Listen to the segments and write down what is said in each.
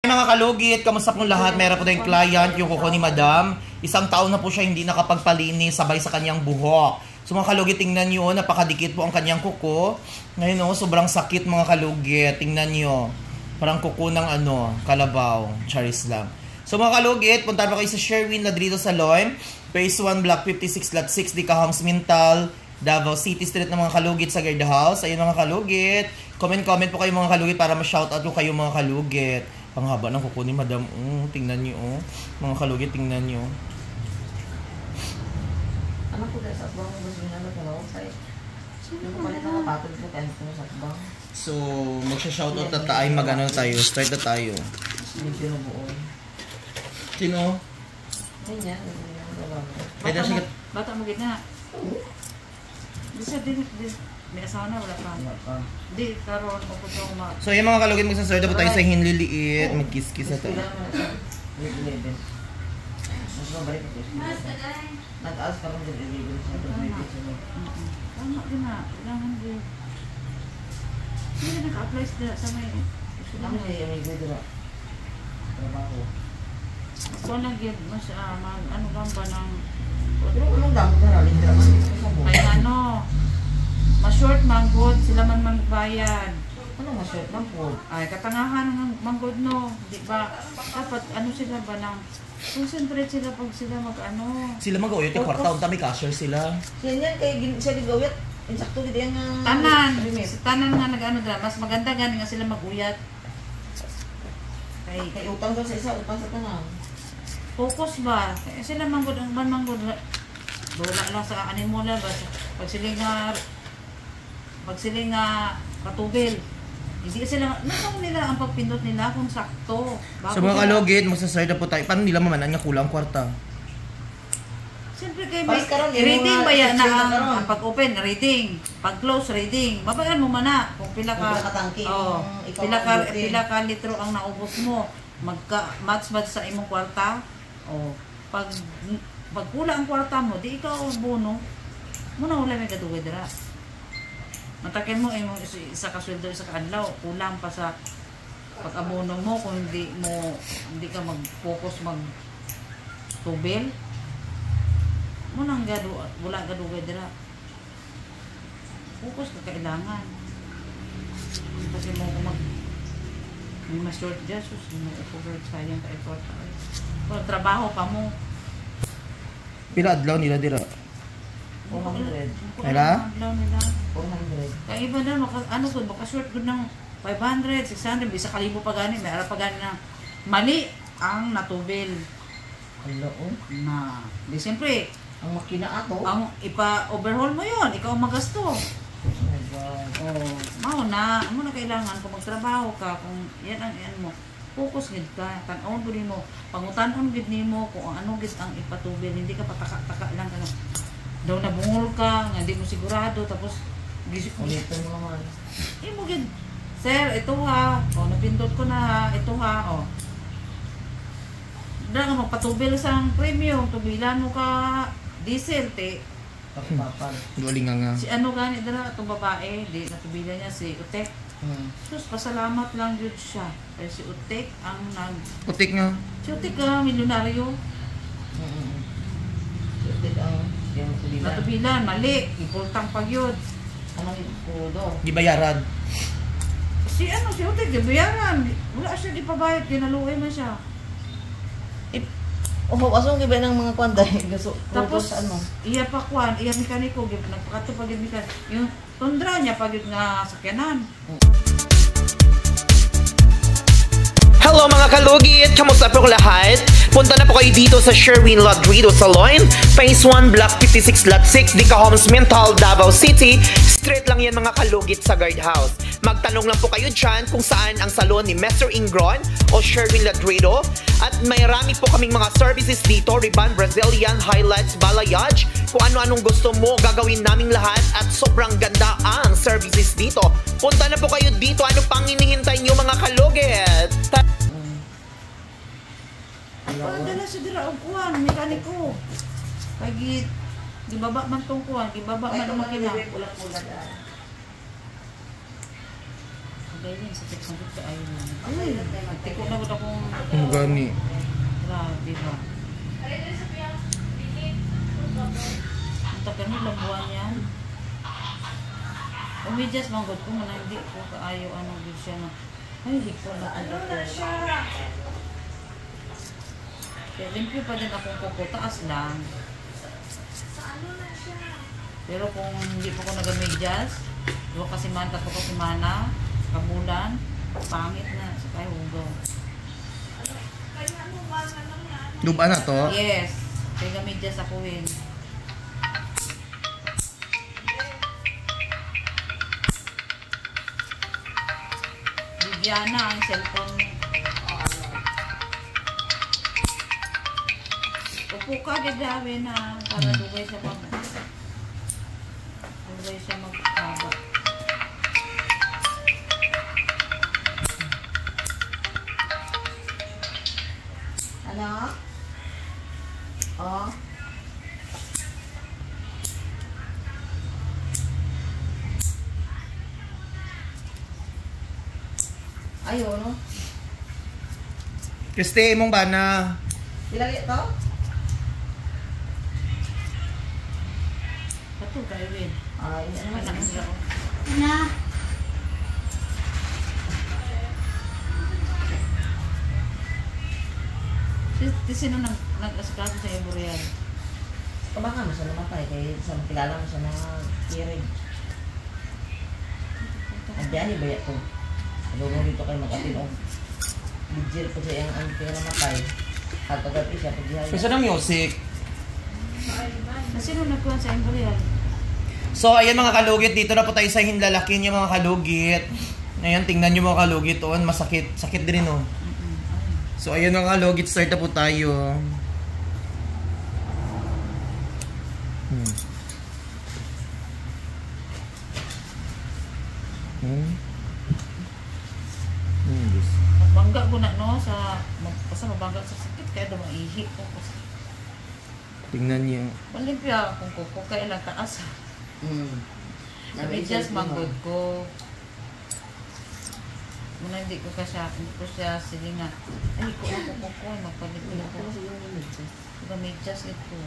Mga kalugit, kamusta pong lahat? Meron po tayong client, yung kuko ni Madam. Isang taon na po siya hindi nakapagpalinis sabay sa kanyang buhok. So mga kalugit, tingnan nyo, napakadikit po ang kanyang kuko. Ngayon sobrang sakit mga kalugit. Tingnan nyo, parang kuko ng kalabaw. Charis lang. So mga kalugit, punta pa kayo sa Sherwin Ladrido Salon. Phase 1, Block 56, Lot 6, Dicahams Mintal, Davao City Street ng mga kalugit sa guard house. Ayun mga kalugit. Comment po kayo mga kalugit para ma-shoutout ko kayo mga kalugit. Ang haba ng kuko ni Madam. Tingnan nyo. Mga kalugit, tingnan nyo. Ano po guys, at bang gusto nyo na talaw? Yung kumalit na kapatid ko, kahit ko sa bang. So, magsha-shoutout na tayo. Mag-ano tayo. Start na tayo. Hindi pinubuon. Sino? Ganyan. Bata mo gina. Bisa din. May asawa na, wala pa. Hindi, karoon o po itong So, yung mga kalugit, magsasort na po tayo sa hinliliit. Mag-kiss-kiss na tayo. Nag-aas ka lang din. Tama din na. Kailangan din. Hindi na naka-apply sa may... Kami siya yung may gudra. Trabaho. Ako lang yun. Mas, ano gamba ng... Pero anong dami na rin trabaho? Kaya ma-short manggod, sila man magbayad. Ano ma-short ng food? Ay, katangahan ng manggod no. Di ba? Dapat, ano sila ba ng... Concentrate sila pag sila mag-ano. Sila mag-uyot yung kwarta. Unta may cashier sila. Yan, kaya siya ligawit. Insakto dito yung... Tanan nga nag-ano dra. Mas maganda gani nga sila mag-uyat. Kay utang daw sa isa, utang sa tanang. Focus ba? Sila manggod, ang ban manggod. Wala lang sa animola ba? Pag sila nga katubil. Hindi sila, nakang nila ang pagpindot nila kung sakto. So mga kalugit, magsasort na po tayo. Paano nila mamanan nga kulang kwarta? Siyempre kayo may rating ba yan na ang pag-open, rating. Pag-close, rating. Babayan mo man na kung pila ka tangki. Pila ka litro ang naubos mo. Match ba sa imong kwarta? Pag kulang ang kwarta mo, di ikaw bono. Muna wala may gadugay dira. Matakin mo imong isa ka sweldo isa ka adlaw, kulang pa sa pag-abono mo kung hindi ka mag-focus tubil. Munang wala gadugay dira. Focus ka kailangan. Kasi mo kung may ma-short dyan, mo i-cover sayang ka effort. Kung trabaho pa mo. Pila adlaw nila dira? 400. Kaya? 400. Kaya iba na, makashort ko ng 500, 600, bisa kalibo pa gani, may arap pa gani na mali ang natubil. Hello? Na, di siyempre, Ang makina ato? ang ipa-overhaul mo yon, ikaw ang magasto. Mao na kailangan kung magtrabaho ka, kung yan ang mo, focus gid ka, tan-on gid mo, pangutan-on gid nimo kung ano gid ang ipatubil, hindi ka pataka-taka lang kana. Daw nabungol ka, nga hindi mo sigurado, tapos Ulitin mo naman. mo gid, sir, ito ha, napindot ko na ha, ito ha, Dahil nga magpatubil sa premium, tubilan mo ka diesel, Papapan. Galing nga. Si ano gani dara itong babae, di natubilan niya si Utek. Sus, pasalamat lang yun siya. Kaya si Utek ang Putik nga. Si Utek milyonaryo. Utik ang tubilan. Natubilan, mali. Ipultang pag yun. Anong ikudo? Gibayaran. Si Utek, gibayaran. Wala siya gipabayad, ginaluoy man siya. Asong giba ng mga kwanday. Tapos, ano? iya pa kwan, iya mekaniko, nagpakato pag yung mekaniko. Yung tundra niya pag yung sakyanan. Hello mga kalugit! Kamusta po lahat? Punta na po kayo dito sa Sherwin Ladrido Salon, Phase 1, Block 56, Lot 6, Dicahams Mintal, Davao City. Straight lang yan mga kalugit sa guard house. Magtanong lang po kayo dyan kung saan ang salon ni Mr. Ingron o Sherwin Ladrido. At may rami po kaming mga services dito, Ribbon, Brazilian, highlights, balayage. Kung ano-anong gusto mo, gagawin naming lahat at sobrang ganda ang services dito. Punta na po kayo dito. Ano pang hinihintay nyo mga kalugit? Dala siya dira og kuan, mekaniko. Kay gibaba man tong kuan, gibaba man ang makina. Ulat-ulat. Ganyan sa teksang ka ay. Ay, tiko na gud akong Ano gani? Grabe ba? Ang tagal nilang buwan yan. Umidyas bang god ko man hindi ko kaayo ano gid siya na. Ay, hiko na ako. Kaya limpyo pa din akong kuko, taas lang. Pero kung hindi po ko nag-medyas, 2 kasimana, 3 kasimana, kabulan, pangit na sa kayo hugaw. Duba na to? Yes. Kaya medyas ako yun. Bibiana ang cellphone. Upo ka gagawin na para dugay siya maghaba. Ano? Oh. Ayun, no? Kriste, imong bana. Ilagay ito? Pato kayo rin. Ay, ano naman? Anak nila ko. Na. Sino nag-asikaso sa Eboreal? Kabaka mo siya namatay kaya sa kilala mo siya na kirig. Andiyan ba ito? Ano dito kayo mag-atinong. Bidjir po siya ang namatay. At pagkati siya pagbihaya. Kasi ng music. Sino nagkuhan sa Eboreal? So, ayan mga kalugit, dito na po tayo sa hinlalakin yung mga kalugit. Ayan, tingnan nyo mga kalugit doon, masakit. Sakit din, oh. So, ayan mga kalugit, start na po tayo. Bangga ko na, no? Basta mabangga sa sakit, kaya daw maihi ko. Tingnan nyo. Malimpya kung kuko kaya lang taas. Sabi just manggod ko. Muna hindi ko siya sige nga. Ay, ko, magpalipin ko. Gamidyas ito.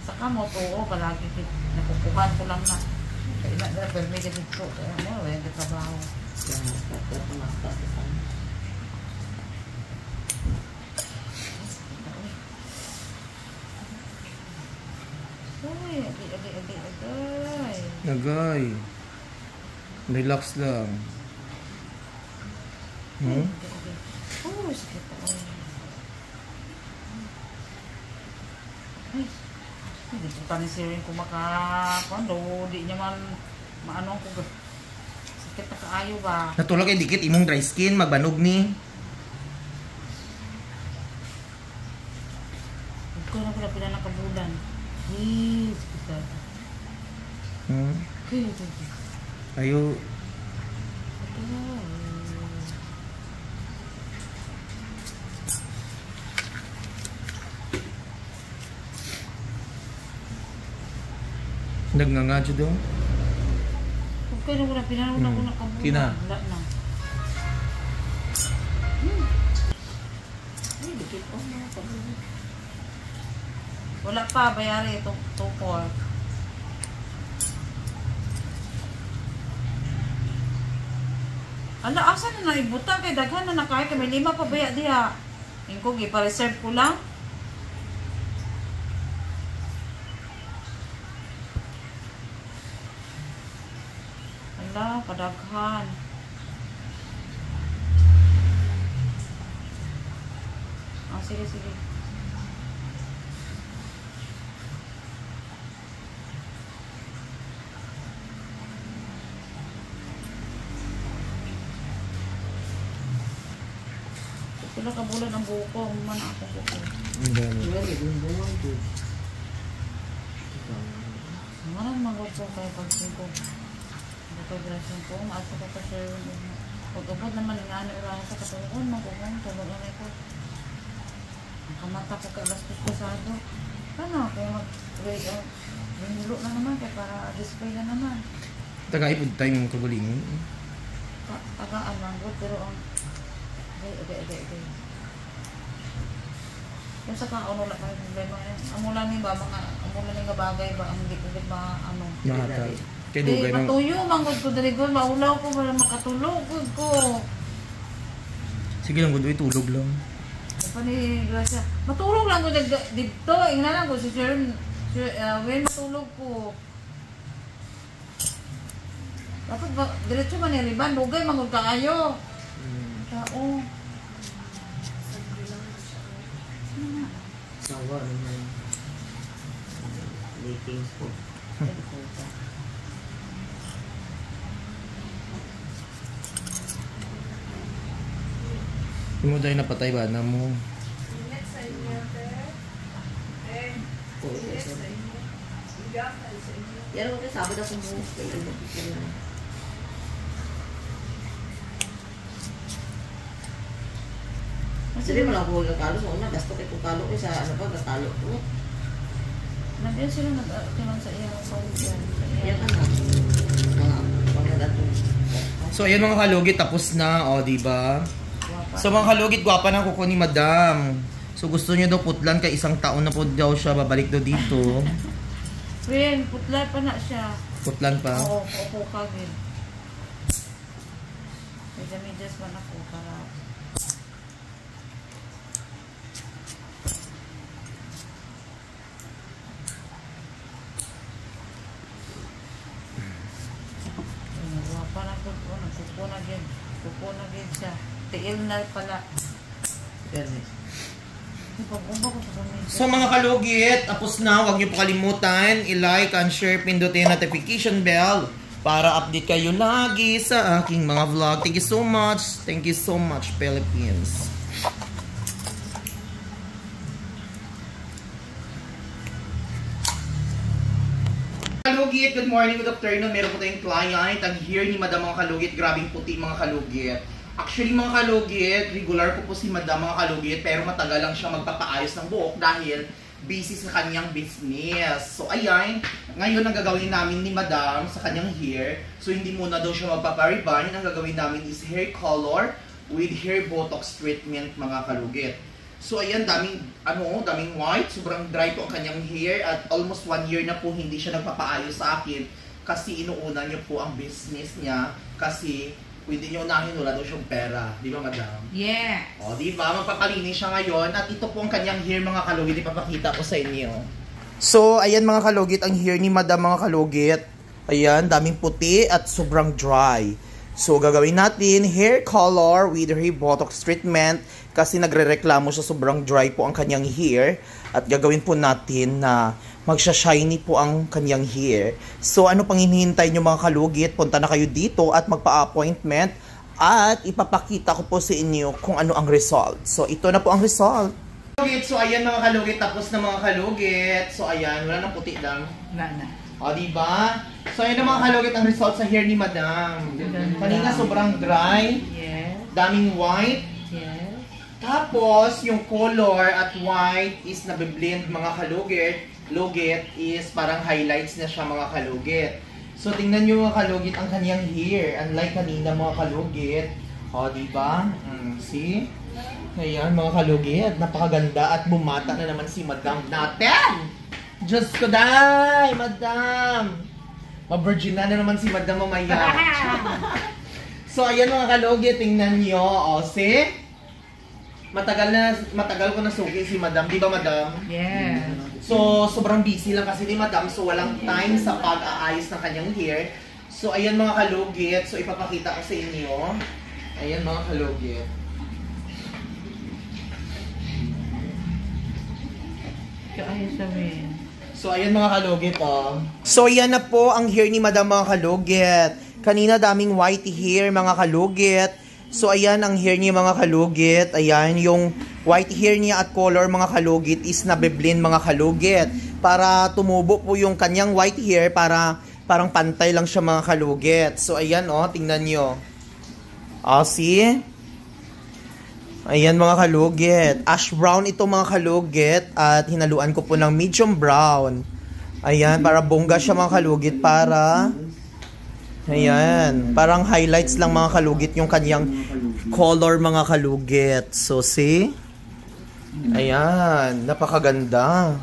Saka mo to, palagi nakukuhan ko lang na. Kaya na, permit ito. Ano, yung trabaho. Uy, agay. Nagay. Relax lang. Oh, sakit ako. Ay, hindi ko tanisirin ko makakuando. Di niya man maano ko. Sakit na kaayo ba? Natulog ay dikit imong dry skin, magbanog ni. Huwag ko na pala ng kabulan. Sakit. Ayo. Nagngangadyo doon? Huwag kayo na pinanaw ko na kabulan. Kina? Wala na. Ay, dikit ko na kabulan. Wala pa, bayari itong 2-4. Ala, asa na naibuta kay daghan na nakaya kay may 5 pa baya diha. Ingko gipa-reserve ko lang. Ala, kadaghan. Sige. Pila ka bulan ang buko, man ako buko. Manang magbuko kay pagtingko. Buko dressing ko, maaso ko kasi pag-ubod naman ng ano ura sa katulungan, magkukong tulungan ko. Ang kamata ko kay alas kuskusado. Paano ako mag-wait out? Binulo na naman kaya para display na naman. Taga-ipod tayo yung kagulingon. Tagaan lang ko, pero ang Okay. Yung sa kaon wala pa problema yan. Amulan ni ba mga bagay ba ang hindi ko ba ano. Mahatag. Kaya Di dugay nang... matuyo manggod ko dali gud maulaw ko para makatulog gud ko. Sige lang, good. Tulog lang. Pa ni Gracia. Matulog lang gud dito. Ingnan lang ko si Sir when matulog ko. Dapat ba diretso man ni Riban dugay manggod kaayo. Tao. Sawa naman. Meetings po. Hindi mo dahil napatay ba na mo? Yan ako kayo, sabad ako mo. Kasi mo lang ako nagkalo. So, gasto kayo kung talo ko sa ano pa, gatalo ko. Nandiyan sila nag-timan sa iyo. Yan ka na. Pangadato. So ayan mga kalugit, tapos na, o diba? So mga kalugit, gwapa na kuko ni Madam. So gusto niyo daw putlan kay isang taon na po daw siya babalik daw dito. Friend, putla pa na siya. Putlan pa. Oo, opo kagin. Medyas man ako para... Wapa na ko, kuko na gid siya. Tiil na pala. So mga kalugit, tapos na. Huwag niyo po kalimutan i-like and share, pindutin yung notification bell para update kayo lagi sa aking mga vlog. Thank you so much. Thank you so much, Philippines. Kalugit, good morning, good afternoon. Meron po tayong client. Ang here ni Madam mga kalugit. Grabing puti mga kalugit. Actually mga kalugit, regular po si Madam mga kalugit, pero matagal lang siya magpapaayos ng buhok dahil busy sa kanyang business. So ayan, ngayon ang gagawin namin ni Madam sa kanyang hair. So hindi muna daw siya magpapariband. Ang gagawin namin is hair color with hair botox treatment mga kalugit. So ayan, daming white, sobrang dry po ang kanyang hair at almost 1 year na po hindi siya nagpapaayos sa akin kasi inuuna niya po ang business niya kasi pwede niyo unahin, wala daw siyang pera. Di ba, Madam? Yeah. O, di ba? Magpapalinis siya ngayon. At ito po ang kanyang hair, mga kalugit. Ipapakita ko sa inyo. So, ayan mga kalugit, ang hair ni Madam mga kalugit. Ayan, daming puti at sobrang dry. So, gagawin natin hair color with hair botox treatment kasi nagre-reklamo siya sobrang dry po ang kanyang hair. At gagawin po natin na magsha-shiny po ang kanyang hair. So, ano pang hinihintay nyo mga kalugit? Punta na kayo dito at magpa-appointment at ipapakita ko po sa inyo kung ano ang result. So, ito na po ang result. So, ayan mga kalugit. Tapos na mga kalugit. So, ayan. Wala nang puti lang. Wala na. O, diba? So, ayan na mga kalugit ang result sa hair ni Madam. Kanina sobrang dry. Yes. Daming white. Yes. Tapos, yung color at white is nabiblend mga kalugit. Lugit is parang highlights na siya mga kalugit. So, tingnan nyo mga kalugit ang kanyang hair. Unlike kanina mga kalugit. O, diba? See? Ayan mga kalugit. Napakaganda at bumata na naman si Madam natin. Diyos ko day, Madam. Ma-virgin na naman si Madam mamaya. So, ayan mga kalugit. Tingnan nyo. O, see? Matagal ko na suki si Madam. Di ba, Madam? Yeah. So, sobrang busy lang kasi ni Madam. So, walang time sa pag-aayos ng kanyang hair. So, ayan mga kalugit. So, ipapakita ko sa inyo. Ayan mga kalugit. Kaya sabihin. So, ayan mga kalugit, oh. So, ayan na po ang hair ni Madam mga kalugit. Kanina daming white hair mga kalugit. So, ayan ang hair niya mga kalugit. Ayan, yung white hair niya at color mga kalugit is nabiblend mga kalugit. Para tumubo po yung kanyang white hair para parang pantay lang siya mga kalugit. So, ayan oh, tingnan nyo. Oh, see? Ayan mga kalugit. Ash brown ito mga kalugit at hinaluan ko po ng medium brown. Ayan, para bongga siya mga kalugit para... Ayan. Parang highlights lang mga kalugit yung kanyang color mga kalugit. So, see? Ayan. Napakaganda.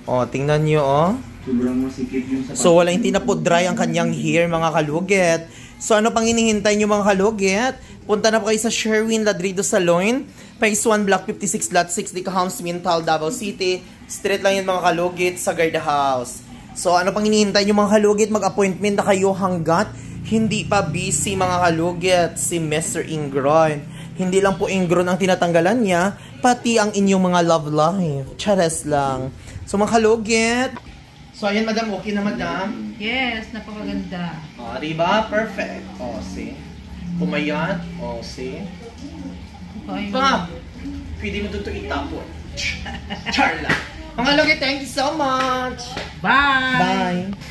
O, tingnan nyo, oh. Sobrang masikip yung sapatos. So, wala hindi na po dry ang kanyang hair, mga kalugit. So, ano pang hinihintay nyo, mga kalugit? Punta na po kayo sa Sherwin Ladrido Salon. Phase 1, Block 56, Lot 6, Dicahams, Mintal, Davao City. Street lang yun, mga kalugit, sa Garda House. So, ano pang hinihintay nyo, mga kalugit? Mag-appointment na kayo hanggat hindi pa busy, mga kalugit, si Mr. Ingron. Hindi lang po Ingron ang tinatanggalan niya, pati ang inyong mga love life. Chares lang. So, mga kalugit. So, ayan, madam. Okay na, madam. Yes, napakaganda. O, diba? Perfect. O, see? Pumayat. O, see? Pa! Pwede mo dito itapon. Charla. Mga kalugit, thank you so much. Bye! Bye!